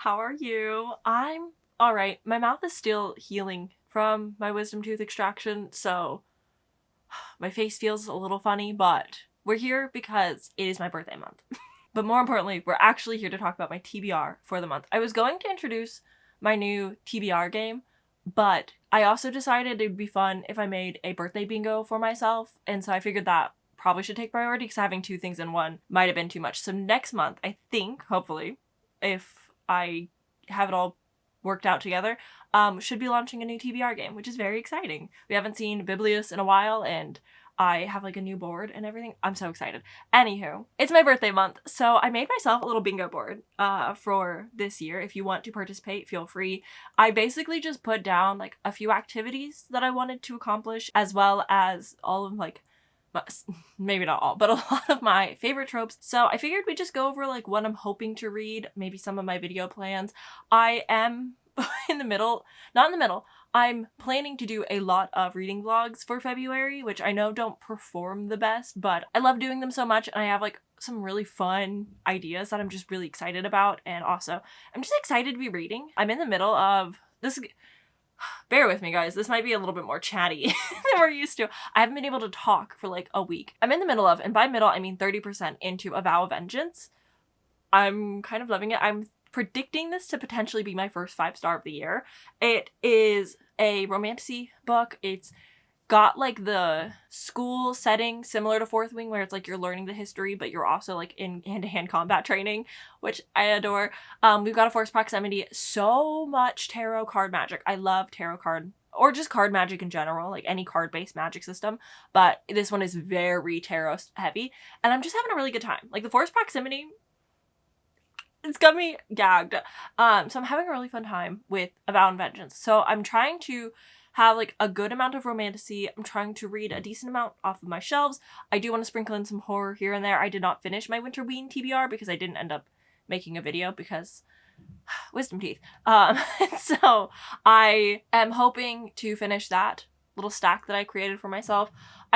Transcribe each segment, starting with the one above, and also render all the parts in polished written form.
How are you? I'm alright. My mouth is still healing from my wisdom tooth extraction, so my face feels a little funny, but we're here because it is my birthday month. But more importantly, we're actually here to talk about my TBR for the month. I was going to introduce my new TBR game, but I also decided it would be fun if I made a birthday bingo for myself, and so I figured that probably should take priority because having two things in one might have been too much. So next month, I think, hopefully, if I have it all worked out together, should be launching a new TBR game, which is very exciting. We haven't seen Biblius in a while, and I have like a new board and everything. I'm so excited. Anywho, it's my birthday month, so I made myself a little bingo board for this year. If you want to participate, feel free. I basically just put down like a few activities that I wanted to accomplish, as well as all of like, maybe not all, but a lot of my favorite tropes. So I figured we'd just go over like what I'm hoping to read, maybe some of my video plans. I am I'm planning to do a lot of reading vlogs for February, which I know don't perform the best, but I love doing them so much, and I have like some really fun ideas that I'm just really excited about. And also, I'm just excited to be reading. I'm in the middle of this. Bear with me, guys. This might be a little bit more chatty than we're used to. I haven't been able to talk for like a week. I'm in the middle of, and by middle, I mean 30% into A Vow of Vengeance. I'm kind of loving it. I'm predicting this to potentially be my first 5-star of the year. It is a romantasy book. It's got like the school setting similar to Fourth Wing, where it's like you're learning the history, but you're also like in hand-to-hand combat training, which I adore. We've got a forced proximity, so much tarot card magic. I love tarot card, or just card magic in general, like any card-based magic system, but this one is very tarot heavy, and I'm just having a really good time. Like the forced proximity, it's got me gagged. So I'm having a really fun time with A Vow of Vengeance. So I'm trying to have like a good amount of romantasy. I'm trying to read a decent amount off of my shelves. I do want to sprinkle in some horror here and there. I did not finish my Winterween TBR because I didn't end up making a video because wisdom teeth. So I am hoping to finish that little stack that I created for myself.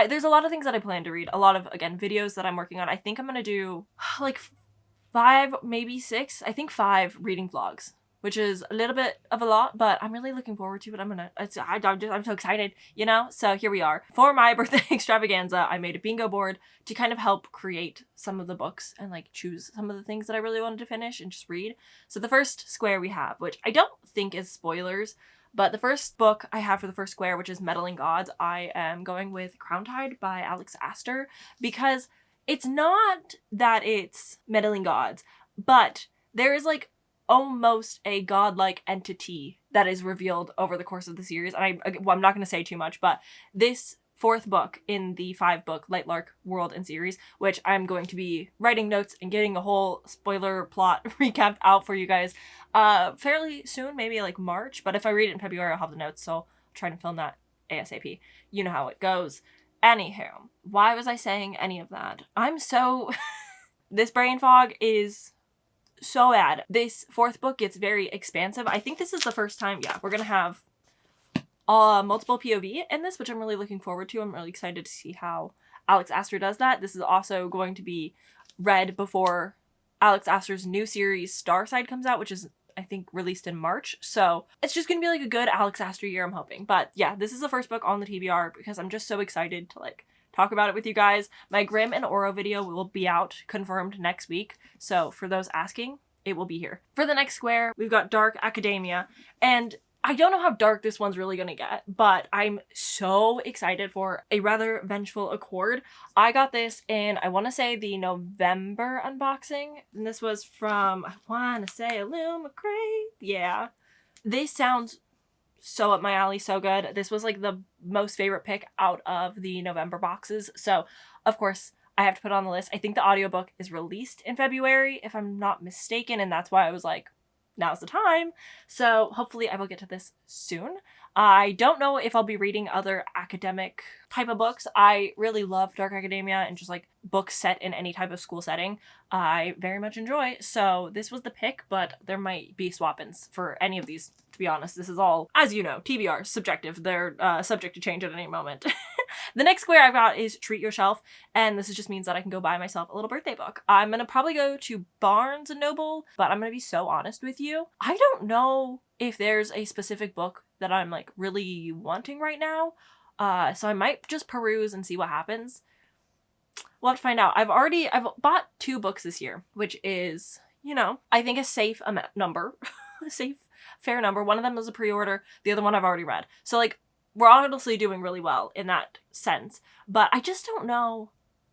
There's a lot of things that I plan to read. A lot of, again, videos that I'm working on. I think I'm going to do like 5, maybe 6, I think 5 reading vlogs, which is a little bit of a lot, but I'm really looking forward to it. I'm so excited, you know? So here we are. For my birthday extravaganza, I made a bingo board to kind of help create some of the books and like choose some of the things that I really wanted to finish and just read. So the first square we have, which I don't think is spoilers, but the first book I have for the first square, which is Meddling Gods, I am going with Crown Tide by Alex Astor, because it's not that it's meddling gods, but there is like almost a godlike entity that is revealed over the course of the series. And I'm not going to say too much, but this 4th book in the 5-book Lightlark world and series, which I'm going to be writing notes and getting a whole spoiler plot recapped out for you guys fairly soon, maybe like March. But if I read it in February, I'll have the notes, so I'll try to film that ASAP. You know how it goes. Anywho, why was I saying any of that? I'm so... This brain fog is so bad. This 4th book gets very expansive. I think this is the first time, we're gonna have multiple POV in this, which I'm really looking forward to. I'm really excited to see how Alex Astor does that. This is also going to be read before Alex Astor's new series, Starside, comes out, which is, I think, released in March. So it's just gonna be like a good Alex Astor year, I'm hoping. But yeah, this is the first book on the TBR because I'm just so excited to like talk about it with you guys. My Grimm and Oro video will be out, confirmed, next week. So for those asking, it will be here. For the next square, we've got Dark Academia. And I don't know how dark this one's really gonna get, but I'm so excited for A Rather Vengeful Accord. I got this in, I want to say, the November unboxing. And this was from, I want to say, Illumicrate. Yeah. This sounds so up my alley, so good. This was like the most favorite pick out of the November boxes. So, of course, I have to put it on the list. I think the audiobook is released in February, if I'm not mistaken, and that's why I was like, now's the time. So hopefully I will get to this soon. I don't know if I'll be reading other academic type of books. I really love dark academia and just like books set in any type of school setting. I very much enjoy. So this was the pick, but there might be swap-ins for any of these. To be honest, this is all, as you know, TBR, subjective. They're subject to change at any moment. The next square I've got is Treat Yourself, and this just means that I can go buy myself a little birthday book. I'm gonna probably go to Barnes & Noble, but I'm gonna be so honest with you. I don't know if there's a specific book that I'm like really wanting right now, so I might just peruse and see what happens. We'll have to find out. I've bought 2 books this year, which is, you know, I think a safe number, a safe, fair number. One of them is a pre-order, the other one I've already read. So like, we're honestly doing really well in that sense, but I just don't know.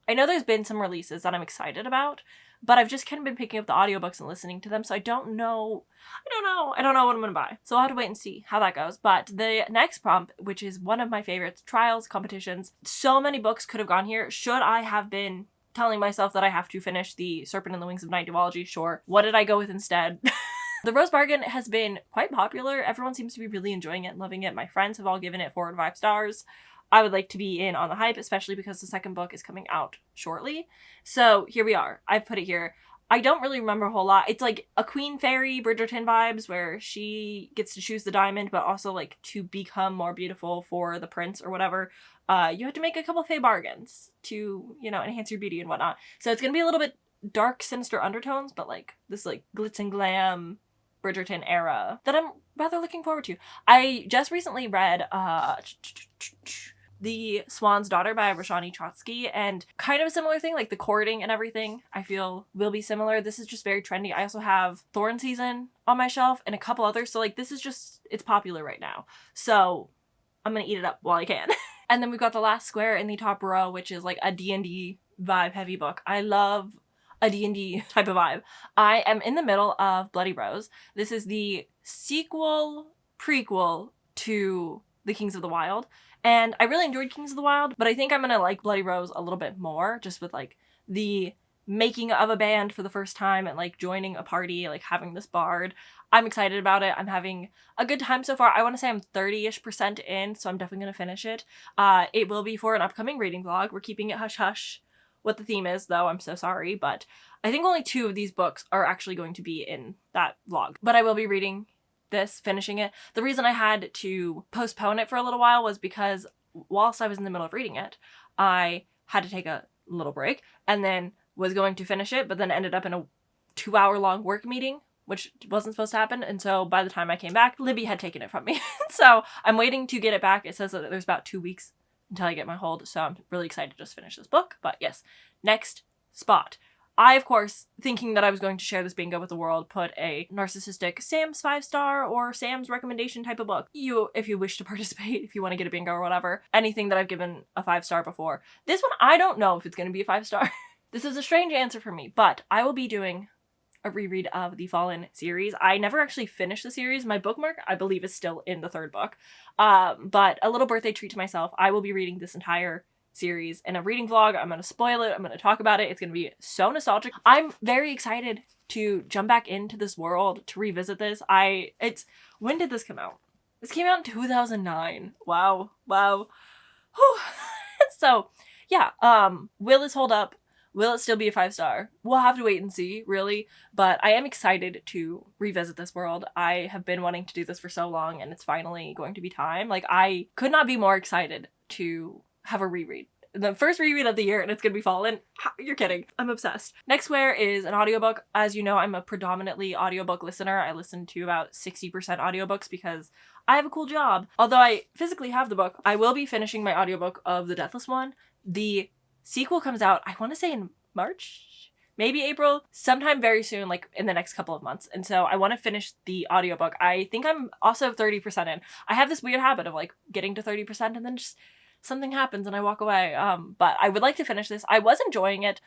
I know there's been some releases that I'm excited about, but I've just kind of been picking up the audiobooks and listening to them, so I don't know what I'm gonna buy. So I'll have to wait and see how that goes. But the next prompt, which is one of my favorites, trials, competitions. So many books could have gone here. Should I have been telling myself that I have to finish The Serpent and the Wings of Night Duology? Sure. What did I go with instead? The Rose Bargain has been quite popular. Everyone seems to be really enjoying it and loving it. My friends have all given it 4 out of 5 stars. I would like to be in on the hype, especially because the second book is coming out shortly. So here we are. I've put it here. I don't really remember a whole lot. It's like a Queen Fairy Bridgerton vibes where she gets to choose the diamond, but also like to become more beautiful for the prince or whatever. You have to make a couple fey bargains to, you know, enhance your beauty and whatnot. So it's going to be a little bit dark, sinister undertones, but like this like glitz and glam Bridgerton era that I'm rather looking forward to. I just recently read The Swan's Daughter by Roshani Trotsky, and kind of a similar thing, like the courting and everything I feel will be similar. This is just very trendy. I also have Thorn Season on my shelf and a couple others, so like this is just, it's popular right now. So I'm gonna eat it up while I can. And then we've got the last square in the top row, which is like a D&D vibe heavy book. I love a D&D type of vibe. I am in the middle of Bloody Rose. This is the prequel to The Kings of the Wild. And I really enjoyed Kings of the Wild, but I think I'm gonna like Bloody Rose a little bit more, just with like the making of a band for the first time and like joining a party, like having this bard. I'm excited about it. I'm having a good time so far. I want to say I'm 30-ish% in, so I'm definitely gonna finish it. It will be for an upcoming reading vlog. We're keeping it hush-hush what the theme is, though. I'm so sorry, but I think only 2 of these books are actually going to be in that vlog. But I will be reading this, finishing it. The reason I had to postpone it for a little while was because whilst I was in the middle of reading it, I had to take a little break and then was going to finish it, but then ended up in a 2-hour-long work meeting, which wasn't supposed to happen. And so by the time I came back, Libby had taken it from me. So I'm waiting to get it back. It says that there's about 2 weeks until I get my hold, so I'm really excited to just finish this book. But yes, next spot. I, of course, thinking that I was going to share this bingo with the world, put a narcissistic Sam's 5-star or Sam's recommendation type of book. If you wish to participate, if you want to get a bingo or whatever, anything that I've given a 5-star before. This one, I don't know if it's going to be a 5-star. This is a strange answer for me, but I will be doing a reread of the Fallen series. I never actually finished the series. My bookmark, I believe, is still in the 3rd book. But a little birthday treat to myself. I will be reading this entire series in a reading vlog. I'm going to spoil it. I'm going to talk about it. It's going to be so nostalgic. I'm very excited to jump back into this world, to revisit this. When did this come out? This came out in 2009. Wow. So, yeah. Will this hold up? Will it still be a 5-star? We'll have to wait and see, really. But I am excited to revisit this world. I have been wanting to do this for so long, and it's finally going to be time. Like, I could not be more excited to have a reread. The first reread of the year, and it's gonna be Fallen. You're kidding. I'm obsessed. Next square is an audiobook. As you know, I'm a predominantly audiobook listener. I listen to about 60% audiobooks because I have a cool job. Although I physically have the book, I will be finishing my audiobook of The Deathless One. The sequel comes out, I want to say in March, maybe April, sometime very soon, like in the next couple of months. And so I want to finish the audiobook. I think I'm also 30% in. I have this weird habit of like getting to 30% and then just something happens and I walk away. But I would like to finish this. I was enjoying it.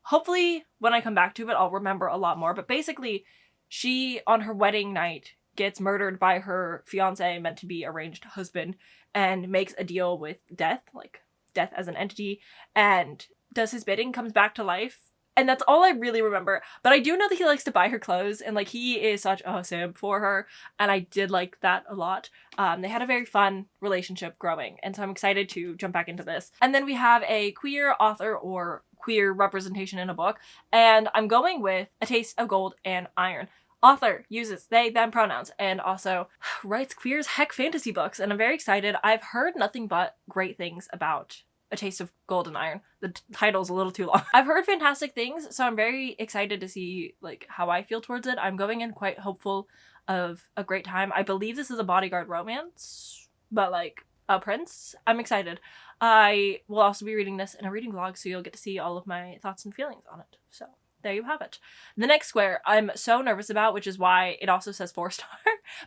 Hopefully when I come back to it, I'll remember a lot more. But basically, she, on her wedding night, gets murdered by her fiance, meant to be arranged husband, and makes a deal with death, like death as an entity, and does his bidding, comes back to life, And that's all I really remember. But I do know that he likes to buy her clothes, and like he is such a simp for her, and I did like that a lot. They had a very fun relationship growing, and so I'm excited to jump back into this. And then we have a queer author or queer representation in a book, and I'm going with A Taste of Gold and Iron. Author uses they, them pronouns, and also writes queer as heck fantasy books, and I'm very excited. I've heard nothing but great things about A Taste of Gold and Iron. The title's a little too long. I've heard fantastic things, so I'm very excited to see like how I feel towards it. I'm going in quite hopeful of a great time. I believe this is a bodyguard romance, but like a prince. I'm excited. I will also be reading this in a reading vlog, so you'll get to see all of my thoughts and feelings on it. So there you have it. The next square I'm so nervous about, which is why it also says 4-star,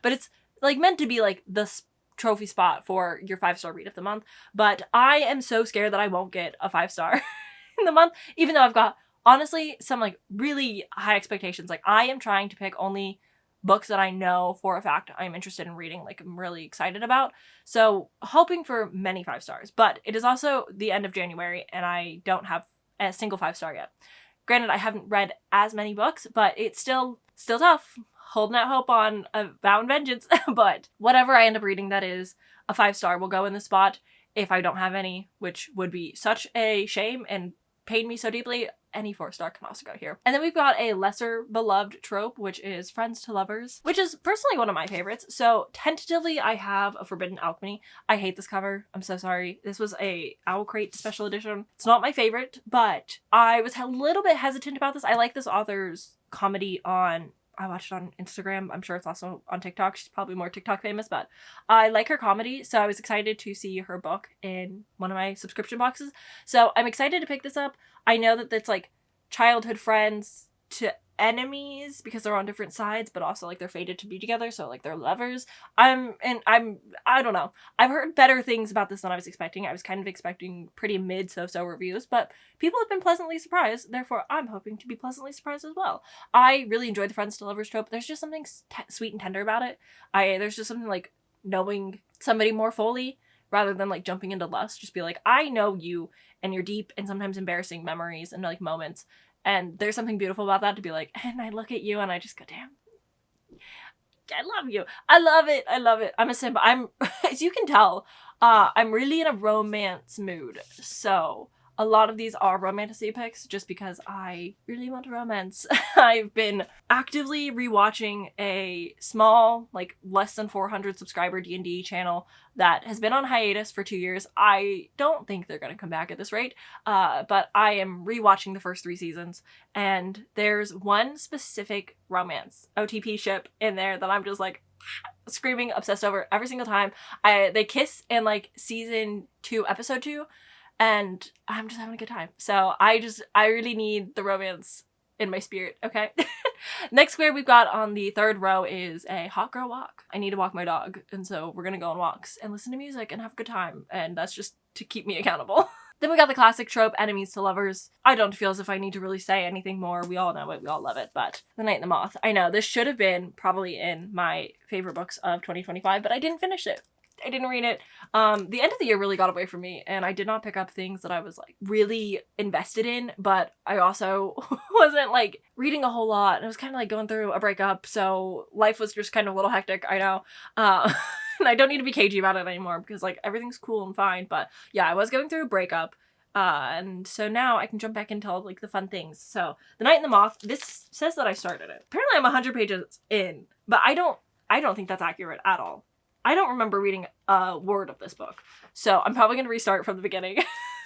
but it's like meant to be like the trophy spot for your 5-star read of the month. But I am so scared that I won't get a 5-star in the month, even though I've got honestly some like really high expectations. Like I am trying to pick only books that I know for a fact I'm interested in reading, like I'm really excited about. So hoping for many 5 stars, but it is also the end of January and I don't have a single 5-star yet. Granted, I haven't read as many books, but it's still tough. Holding out hope on a Vow and Vengeance, but whatever I end up reading that is a 5-star will go in the spot. If I don't have any, which would be such a shame and pain me so deeply, any 4-star can also go here. And then we've got a lesser beloved trope, which is Friends to Lovers, which is personally one of my favorites. So tentatively, I have a Forbidden Alchemy. I hate this cover. I'm so sorry. This was a Owl Crate special edition. It's not my favorite, but I was a little bit hesitant about this. I like this author's comedy on I watched it on Instagram. I'm sure it's also on TikTok. She's probably more TikTok famous, but I like her comedy, so I was excited to see her book in one of my subscription boxes. So I'm excited to pick this up. I know that it's like childhood friends to enemies because they're on different sides, but also like they're fated to be together, so like they're lovers. I don't know. I've heard better things about this than I was expecting. I was kind of expecting pretty mid so reviews, but people have been pleasantly surprised. Therefore, I'm hoping to be pleasantly surprised as well. I really enjoyed the Friends to Lovers trope. There's just something sweet and tender about it. There's just something like knowing somebody more fully rather than like jumping into lust. Just be like, I know you and your deep and sometimes embarrassing memories and like moments. And there's something beautiful about that to be like, and I look at you and I just go, damn, I love you. I love it. I love it. I'm a simp. As you can tell, I'm really in a romance mood. So a lot of these are romantasy picks just because I really want romance. I've been actively rewatching a small, like less than 400 subscriber D&D channel that has been on hiatus for 2 years. I don't think they're going to come back at this rate, but I am rewatching the first 3 seasons, and there's one specific romance OTP ship in there that I'm just like screaming obsessed over every single time. They kiss in like season 2, episode 2, and I'm just having a good time. So I really need the romance in my spirit, okay? Next square we've got on the 3rd row is a hot girl walk. I need to walk my dog, and so we're gonna go on walks and listen to music and have a good time, and that's just to keep me accountable. Then we got the classic trope, enemies to lovers. I don't feel as if I need to really say anything more. We all know it, we all love it, but The Night and the Moth. I know, this should have been probably in my favorite books of 2025, but I didn't finish it. I didn't read it. The end of the year really got away from me, and I did not pick up things that I was like really invested in, but I also wasn't like reading a whole lot, and I was kind of like going through a breakup, so life was just kind of a little hectic, I know. And I don't need to be cagey about it anymore because like everything's cool and fine, but yeah, I was going through a breakup, and so now I can jump back into all like the fun things. So The Night and the Moth, this says that I started it. Apparently I'm 100 pages in, but I don't think that's accurate at all. I don't remember reading a word of this book, so I'm probably going to restart from the beginning.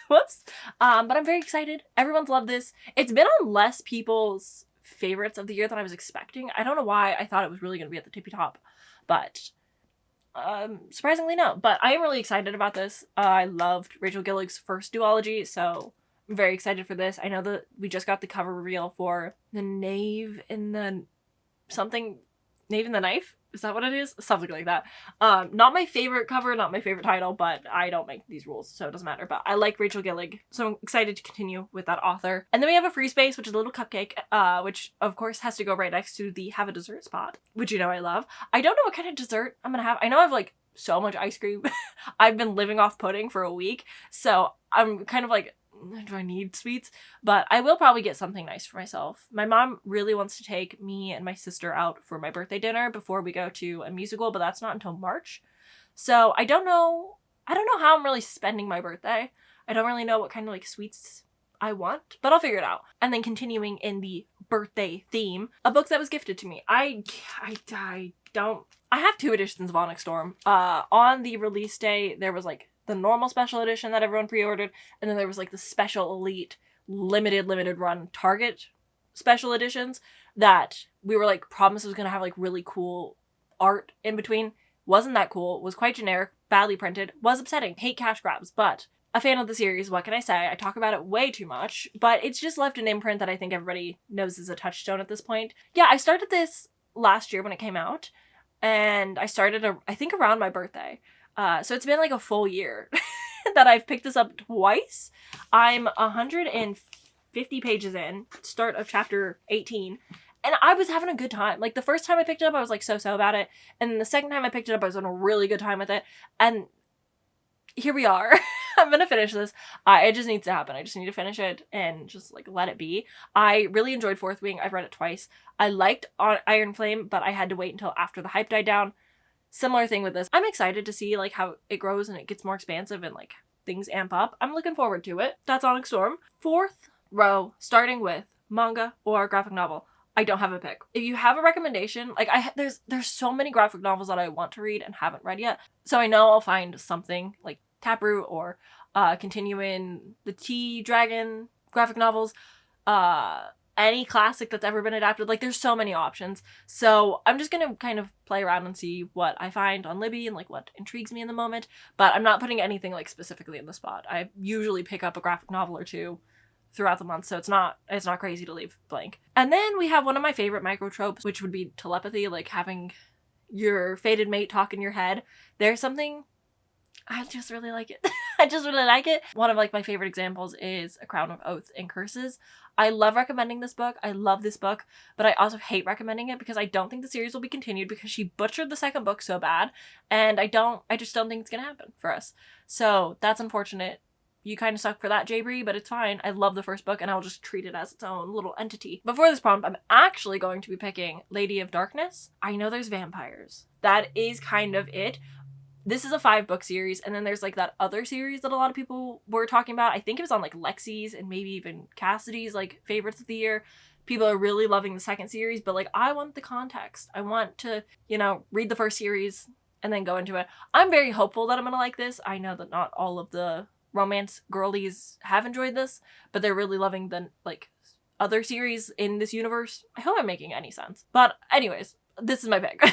Whoops. But I'm very excited. Everyone's loved this. It's been on less people's favorites of the year than I was expecting. I don't know why I thought it was really going to be at the tippy top, but surprisingly no. But I am really excited about this. I loved Rachel Gillig's first duology, so I'm very excited for this. I know that we just got the cover reveal for The Knave in the something, Knave in the Knife? Is that what it is? Something like that. Not my favorite cover, not my favorite title, but I don't make these rules, so it doesn't matter. But I like Rachel Gillig, so I'm excited to continue with that author. And then we have a free space, which is a little cupcake, which of course has to go right next to the have a dessert spot, which you know I love. I don't know what kind of dessert I'm gonna have. I know I have like so much ice cream. I've been living off pudding for a week, so I'm kind of like do I need sweets? But I will probably get something nice for myself. My mom really wants to take me and my sister out for my birthday dinner before we go to a musical, but that's not until March. So I don't know how I'm really spending my birthday. I don't really know what kind of like sweets I want, but I'll figure it out. And then continuing in the birthday theme, a book that was gifted to me. I have 2 editions of Onyx Storm. On the release day, there was like the normal special edition that everyone pre-ordered, and then there was like the special elite limited run Target special editions that we were like promised was gonna have like really cool art in between. Wasn't that cool, was quite generic, badly printed, was upsetting, hate cash grabs, but a fan of the series, what can I say? I talk about it way too much, but it's just left an imprint that I think everybody knows is a touchstone at this point. Yeah, I started this last year when it came out, and I started, I think, around my birthday. So it's been like a full year that I've picked this up twice. I'm 150 pages in, start of chapter 18, and I was having a good time. Like, the first time I picked it up, I was like so about it, and then the second time I picked it up, I was having a really good time with it, and here we are. I'm gonna finish this. It just needs to happen. I just need to finish it and just like let it be. I really enjoyed Fourth Wing. I've read it twice. I liked Iron Flame, but I had to wait until after the hype died down. Similar thing with this. I'm excited to see like how it grows and it gets more expansive and like things amp up. I'm looking forward to it. That's Onyx Storm. 4th row, starting with manga or graphic novel. I don't have a pick. If you have a recommendation, like there's so many graphic novels that I want to read and haven't read yet. So I know I'll find something like Taproot or continue in the T-Dragon graphic novels, any classic that's ever been adapted. Like, there's so many options. So I'm just gonna kind of play around and see what I find on Libby and like what intrigues me in the moment. But I'm not putting anything like specifically in the spot. I usually pick up a graphic novel or two throughout the month, so it's not crazy to leave blank. And then we have one of my favorite micro tropes, which would be telepathy, like having your fated mate talk in your head. There's something, I just really like it. I just really like it. One of like my favorite examples is A Crown of Oaths and Curses. I love recommending this book. I love this book, but I also hate recommending it because I don't think the series will be continued because she butchered the second book so bad, and I just don't think it's gonna happen for us. So that's unfortunate. You kind of suck for that, Jabri, but it's fine. I love the first book, and I'll just treat it as its own little entity. But for this prompt, I'm actually going to be picking Lady of Darkness. I know there's vampires. That is kind of it. This is a 5-book series, and then there's like that other series that a lot of people were talking about. I think it was on like Lexi's and maybe even Cassidy's like favorites of the year. People are really loving the second series, but like I want the context. I want to, read the first series and then go into it. I'm very hopeful that I'm gonna like this. I know that not all of the romance girlies have enjoyed this, but they're really loving the like other series in this universe. I hope I'm making any sense. But anyways, this is my pick.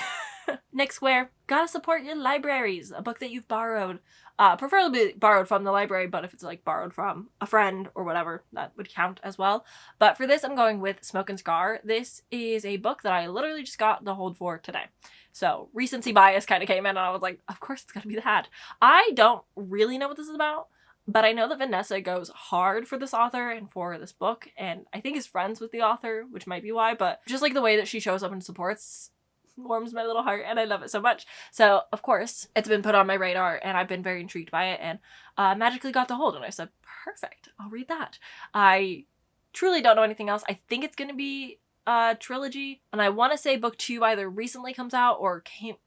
Next square, gotta support your libraries. A book that you've borrowed. Preferably borrowed from the library, but if it's like borrowed from a friend or whatever, that would count as well. But for this, I'm going with Smoke and Scar. This is a book that I literally just got the hold for today. So recency bias kind of came in and I was like, of course it's gotta be that. I don't really know what this is about, but I know that Vanessa goes hard for this author and for this book, and I think is friends with the author, which might be why, but just like the way that she shows up and supports warms my little heart, and I love it so much. So of course it's been put on my radar and I've been very intrigued by it, and magically got the hold, and I said, perfect, I'll read that. I truly don't know anything else. I think it's gonna be a trilogy, and I want to say book 2 either recently comes out or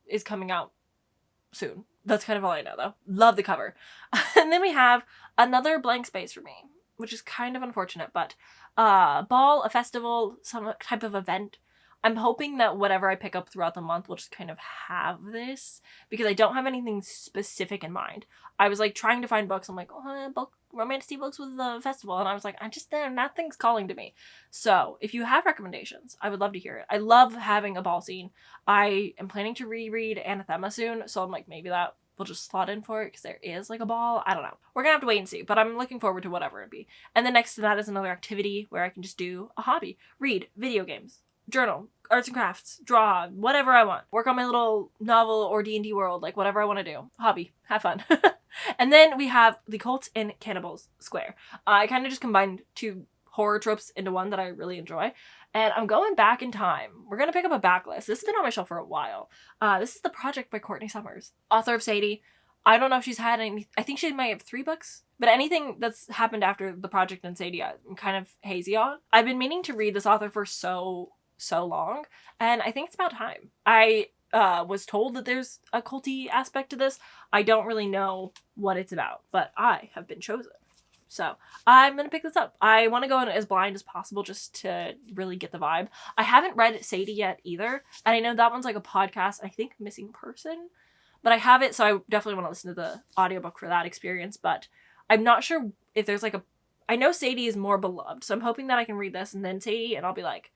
is coming out soon. That's kind of all I know though. Love the cover. And then we have another blank space for me, which is kind of unfortunate, but ball, a festival, some type of event. I'm hoping that whatever I pick up throughout the month will just kind of have this, because I don't have anything specific in mind. I was like trying to find books. I'm like, romance tea books with the festival. And I was like, nothing's calling to me. So if you have recommendations, I would love to hear it. I love having a ball scene. I am planning to reread Anathema soon. So I'm like, maybe that will just slot in for it because there is like a ball. I don't know. We're gonna have to wait and see, but I'm looking forward to whatever it be. And then next to that is another activity where I can just do a hobby, read video games, journal, arts and crafts, draw, whatever I want. Work on my little novel or D&D world, like whatever I want to do. Hobby. Have fun. And then we have the Cults and Cannibals Square. I kind of just combined 2 horror tropes into one that I really enjoy. And I'm going back in time. We're going to pick up a backlist. This has been on my shelf for a while. This is The Project by Courtney Summers, author of Sadie. I don't know if she's had any, I think she might have 3 books, but anything that's happened after The Project and Sadie, I'm kind of hazy on. I've been meaning to read this author for so long, and I think it's about time. I was told that there's a culty aspect to this. I don't really know what it's about, but I have been chosen. So I'm going to pick this up. I want to go in as blind as possible just to really get the vibe. I haven't read Sadie yet either. And I know that one's like a podcast, I think Missing Person. But I have it, so I definitely want to listen to the audiobook for that experience. But I'm not sure if there's like a... I know Sadie is more beloved, so I'm hoping that I can read this and then Sadie, and I'll be like,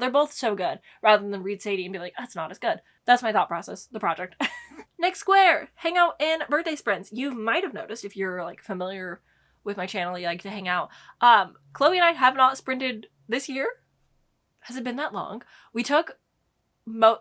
they're both so good, rather than read Sadie and be like, that's not as good. That's my thought process, The Project. Next square, hang out in birthday sprints. You might have noticed, if you're like familiar with my channel, you like to hang out. Chloe and I have not sprinted this year. Has it been that long? We took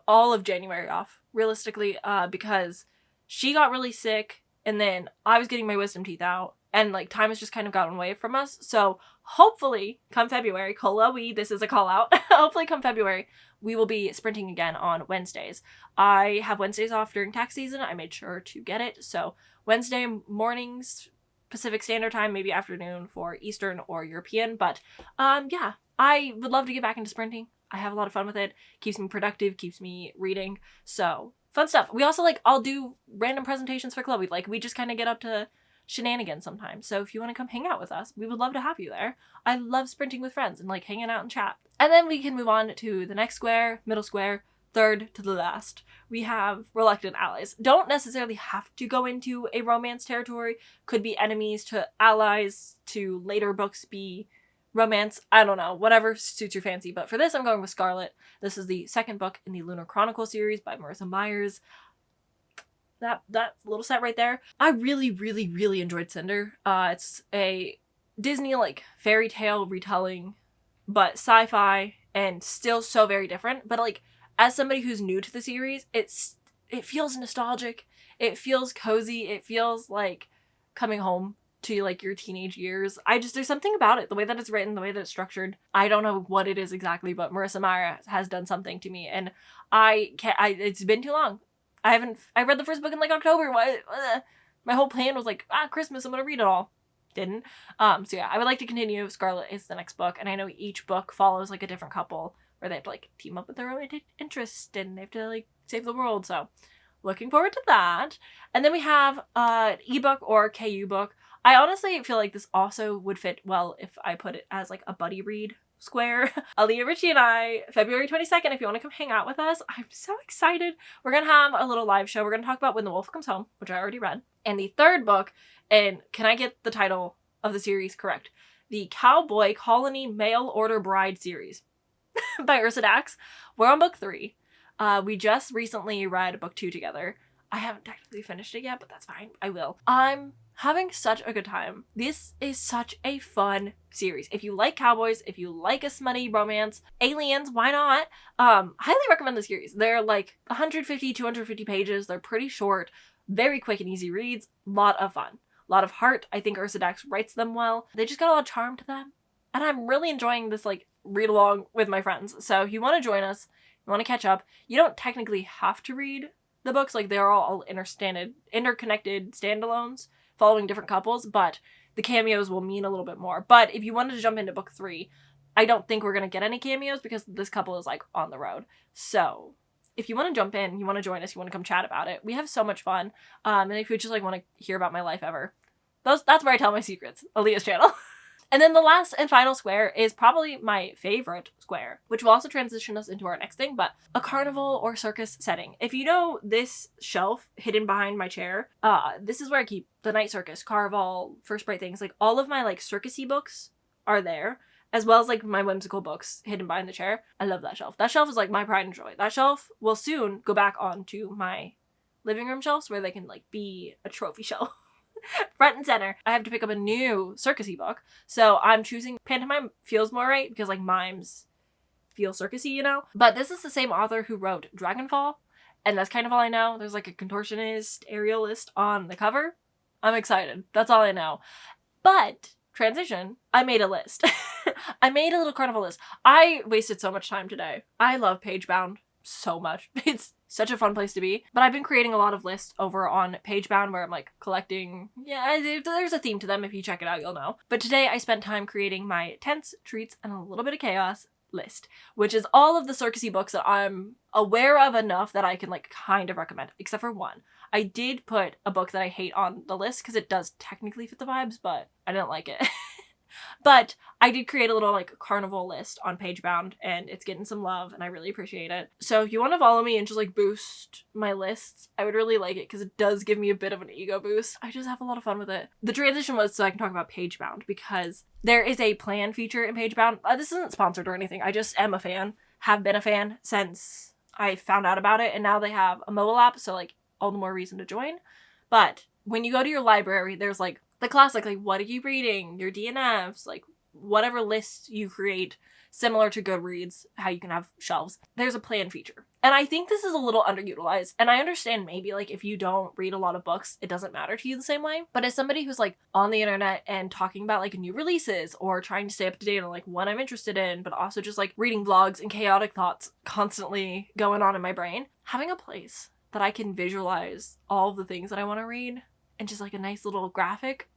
all of January off, realistically, because she got really sick, and then I was getting my wisdom teeth out, and like time has just kind of gotten away from us. So hopefully come February, Chloe, this is a call out. Hopefully come February, we will be sprinting again on Wednesdays. I have Wednesdays off during tax season. I made sure to get it. So Wednesday mornings, Pacific Standard Time, maybe afternoon for Eastern or European. But yeah, I would love to get back into sprinting. I have a lot of fun with it. Keeps me productive, keeps me reading. So fun stuff. We also I'll do random presentations for Chloe. We just kind of get up to shenanigans sometimes. So if you want to come hang out with us, we would love to have you there. I love sprinting with friends and hanging out and chat. And then we can move on to the next square, middle square, third to the last. We have reluctant allies. Don't necessarily have to go into a romance territory. Could be enemies to allies, to later books be romance. I don't know. Whatever suits your fancy. But for this, I'm going with Scarlet. This is the second book in the Lunar Chronicle series by Marissa Myers. That little set right there. I really enjoyed Cinder. It's a Disney fairy tale retelling, but sci-fi and still so very different. But as somebody who's new to the series, it feels nostalgic. It feels cozy. It feels like coming home to your teenage years. There's something about it. The way that it's written, the way that it's structured. I don't know what it is exactly, but Marissa Myers has done something to me, and it's been too long. I read the first book in October. My whole plan was Christmas, I'm gonna read it all. Didn't. So yeah, I would like to continue. Scarlet is the next book, and I know each book follows a different couple where they have to team up with their romantic interest and they have to save the world. So looking forward to that. And then we have ebook or KU book. I honestly feel this also would fit well if I put it as a buddy read square. Aaliyah, Richie, and I, February 22nd, if you want to come hang out with us. I'm so excited. We're going to have a little live show. We're going to talk about When the Wolf Comes Home, which I already read. And the third book, and can I get the title of the series correct? The Cowboy Colony Mail Order Bride series by Ursa Dax. We're on book 3. We just recently read book 2 together. I haven't technically finished it yet, but that's fine. I will. I'm having such a good time. This is such a fun series. If you like cowboys, if you like a smutty romance, aliens, why not? Highly recommend the series. They're 150, 250 pages. They're pretty short, very quick and easy reads. Lot of fun. A lot of heart. I think Ursa Dax writes them well. They just got a lot of charm to them. And I'm really enjoying this read along with my friends. So if you want to join us, you want to catch up, you don't technically have to read the books. They're all interconnected standalones following different couples, but the cameos will mean a little bit more. But if you wanted to jump into book 3, I don't think we're going to get any cameos because this couple is on the road. So if you want to jump in, you want to join us, you want to come chat about it, we have so much fun. And if you just want to hear about my life ever, that's where I tell my secrets. Aaliyah's channel. And then the last and final square is probably my favorite square, which will also transition us into our next thing, but a carnival or circus setting. If you know this shelf hidden behind my chair, this is where I keep the Night Circus, Carnival, First Bright Things. All of my circusy books are there, as well as my whimsical books hidden behind the chair. I love that shelf. That shelf is my pride and joy. That shelf will soon go back onto my living room shelves where they can be a trophy shelf. Front and center. I have to pick up a new circusy book, so I'm choosing pantomime. Feels more right because mimes feel circusy, But this is the same author who wrote Dragonfall, and that's kind of all I know. There's a contortionist, aerialist on the cover. I'm excited. That's all I know. But transition, I made a list. I made a little carnival list. I wasted so much time today. I love Pagebound so much. It's such a fun place to be. But I've been creating a lot of lists over on Pagebound where I'm like collecting, there's a theme to them. If you check it out, you'll know. But today I spent time creating my tense, treats, and a little bit of chaos list, which is all of the circusy books that I'm aware of enough that I can like kind of recommend, except for one. I did put a book that I hate on the list because it does technically fit the vibes, but I didn't like it. But I did create a little like carnival list on Pagebound, and it's getting some love and I really appreciate it. So if you want to follow me and just like boost my lists, I would really like it because it does give me a bit of an ego boost. I just have a lot of fun with it. The transition was so I can talk about Pagebound because there is a plan feature in Pagebound. This isn't sponsored or anything. I just am a fan, have been a fan since I found out about it, and now they have a mobile app, so like all the more reason to join. But when you go to your library, there's like the classic, like, what are you reading? Your DNFs, like, whatever lists you create, similar to Goodreads, how you can have shelves. There's a plan feature. And I think this is a little underutilized. And I understand maybe, like, if you don't read a lot of books, it doesn't matter to you the same way. But as somebody who's, like, on the internet and talking about, like, new releases or trying to stay up to date on, like, what I'm interested in, but also just, like, reading vlogs and chaotic thoughts constantly going on in my brain, having a place that I can visualize all of the things that I want to read and just, like, a nice little graphic,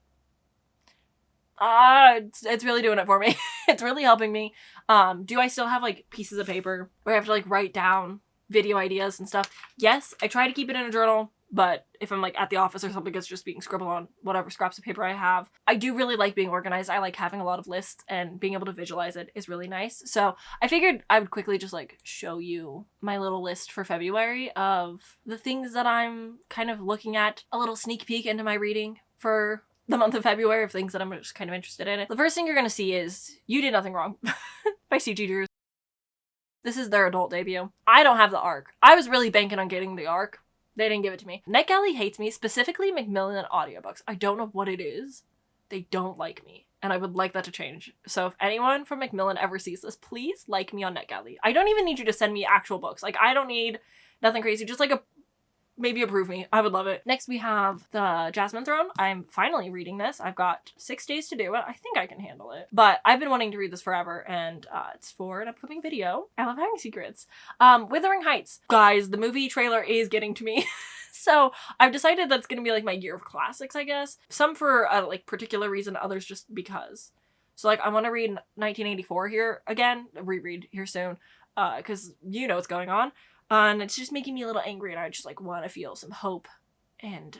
it's really doing it for me. It's really helping me. Do I still have like pieces of paper where I have to like write down video ideas and stuff? Yes, I try to keep it in a journal, but if I'm like at the office or something, it's just being scribbled on whatever scraps of paper I have. I do really like being organized. I like having a lot of lists, and being able to visualize it is really nice. So I figured I would quickly just like show you my little list for February of the things that I'm kind of looking at, a little sneak peek into my reading for the month of February of things that I'm just kind of interested in. The first thing you're going to see is You Did Nothing Wrong by C.G. Drews. This is their adult debut. I don't have the ARC. I was really banking on getting the ARC. They didn't give it to me. NetGalley hates me, specifically Macmillan audiobooks. I don't know what it is. They don't like me, and I would like that to change. So if anyone from Macmillan ever sees this, please like me on NetGalley. I don't even need you to send me actual books. Like, I don't need nothing crazy. Just like maybe approve me. I would love it. Next, we have The Jasmine Throne. I'm finally reading this. I've got 6 days to do it. I think I can handle it. But I've been wanting to read this forever, and it's for an upcoming video. I love having secrets. Wuthering Heights. Guys, the movie trailer is getting to me. So I've decided that's going to be like my year of classics, I guess. Some for a like particular reason, others just because. So like I want to read 1984 here again, reread here soon, because you know what's going on. And it's just making me a little angry, and I just like want to feel some hope and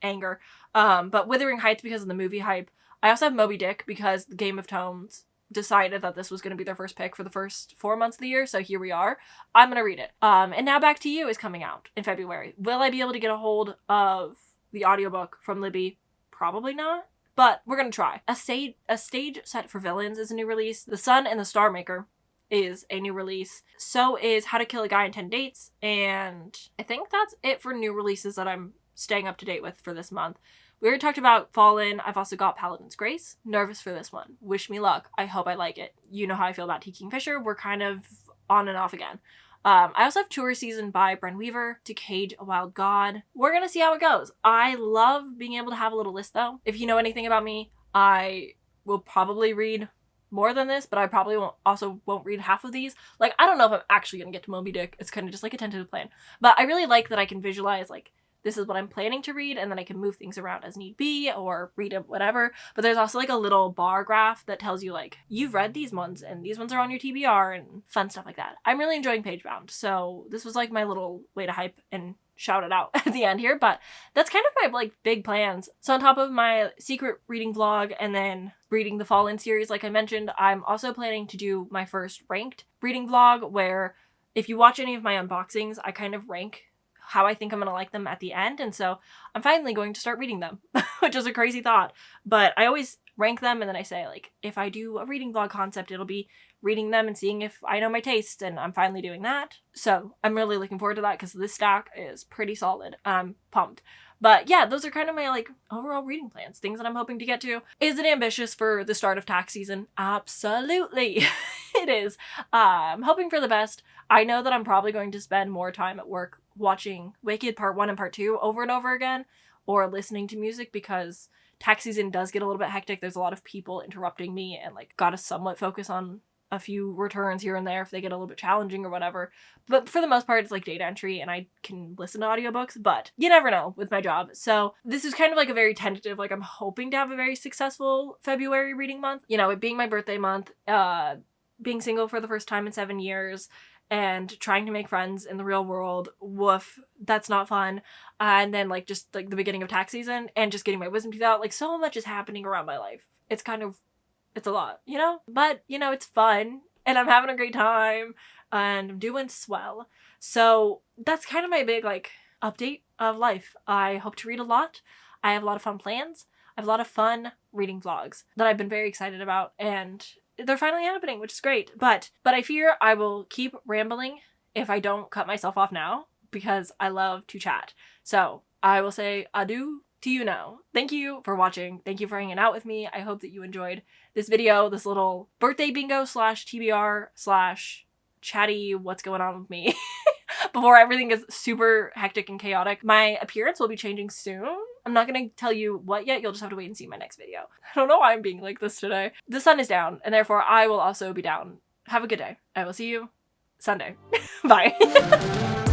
anger. But Wuthering Heights because of the movie hype. I also have Moby Dick because the Game of Thrones decided that this was going to be their first pick for the first 4 months of the year, so here we are. I'm going to read it. And Now Back to You is coming out in February. Will I be able to get a hold of the audiobook from Libby? Probably not, but we're going to try. A Stage Set for Villains is a new release. The Sun and the Star Maker is a new release. So is How to Kill a Guy in 10 Dates, and I think that's it for new releases that I'm staying up to date with for this month. We already talked about Fallen. I've also got Paladin's Grace. Nervous for this one. Wish me luck. I hope I like it. You know how I feel about T. Kingfisher. We're kind of on and off again. I also have Tour Season by Bren Weaver, To Cage a Wild God. We're gonna see how it goes. I love being able to have a little list though. If you know anything about me, I will probably read more than this, but I probably won't read half of these. Like, I don't know if I'm actually gonna get to Moby Dick. It's kind of just like a tentative plan. But I really like that I can visualize, like, this is what I'm planning to read, and then I can move things around as need be, or read it, whatever. But there's also, like, a little bar graph that tells you, like, you've read these ones, and these ones are on your TBR, and fun stuff like that. I'm really enjoying Pagebound, so this was, like, my little way to hype and shout it out at the end here, but that's kind of my, like, big plans. So on top of my secret reading vlog and then reading the Fallen series, like I mentioned, I'm also planning to do my first ranked reading vlog, where if you watch any of my unboxings, I kind of rank how I think I'm going to like them at the end, and so I'm finally going to start reading them, which is a crazy thought, but I always rank them, and then I say, like, if I do a reading vlog concept, it'll be reading them and seeing if I know my tastes, and I'm finally doing that. So I'm really looking forward to that because this stack is pretty solid. I'm pumped. But yeah, those are kind of my, like, overall reading plans, things that I'm hoping to get to. Is it ambitious for the start of tax season? Absolutely. It is. I'm hoping for the best. I know that I'm probably going to spend more time at work watching Wicked Part 1 and Part 2 over and over again, or listening to music, because tax season does get a little bit hectic. There's a lot of people interrupting me, and, like, gotta somewhat focus on a few returns here and there if they get a little bit challenging or whatever. But for the most part, it's like data entry and I can listen to audiobooks, but you never know with my job. So this is kind of like a very tentative, like I'm hoping to have a very successful February reading month. You know, it being my birthday month, being single for the first time in 7 years, and trying to make friends in the real world. Woof, that's not fun. And then like just like the beginning of tax season and just getting my wisdom teeth out. Like so much is happening around my life. It's a lot, you know? But, you know, it's fun and I'm having a great time and I'm doing swell. So that's kind of my big like update of life. I hope to read a lot. I have a lot of fun plans. I have a lot of fun reading vlogs that I've been very excited about and they're finally happening, which is great. But I fear I will keep rambling if I don't cut myself off now because I love to chat. So I will say adieu to you now. Thank you for watching. Thank you for hanging out with me. I hope that you enjoyed this video, this little birthday bingo / TBR / chatty what's going on with me before everything gets super hectic and chaotic. My appearance will be changing soon. I'm not going to tell you what yet. You'll just have to wait and see my next video. I don't know why I'm being like this today. The sun is down and therefore I will also be down. Have a good day. I will see you Sunday. Bye.